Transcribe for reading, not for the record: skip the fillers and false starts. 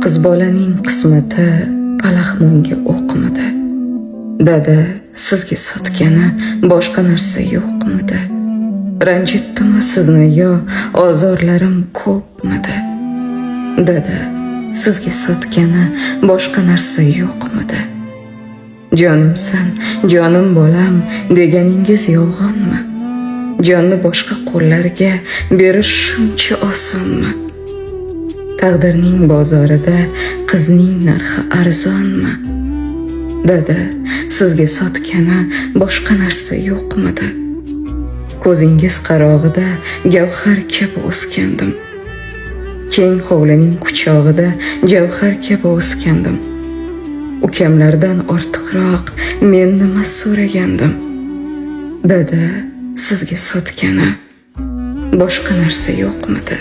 qiz bolaning qismati palaxmonga o'qmidi. Dada sizga sotgani boshqa narsa yo'qmidi? Ranjitdimi sizni yo ozorlarim ko'pmidi? Dada sizga sotgani boshqa narsa yo'qmidi? Jonimsan, jonim bolam deganingiz yolg'onmi? Jonni boshqa qo'llarga berish shuncha osonmi? Taqdirning bozorida qizning narxi arzonmi? Dada sizga sotgani boshqa narsa yo'qmidi? Ko'zingiz qarog'ida gavhar kabi o'sgandim. Keng hovlining quchog'ida javhar kabi o'sgandim. Ukamlardan ortiqroq men nima so'ragandim? Dada sizga sotgani boshqa narsa yo'qmidi?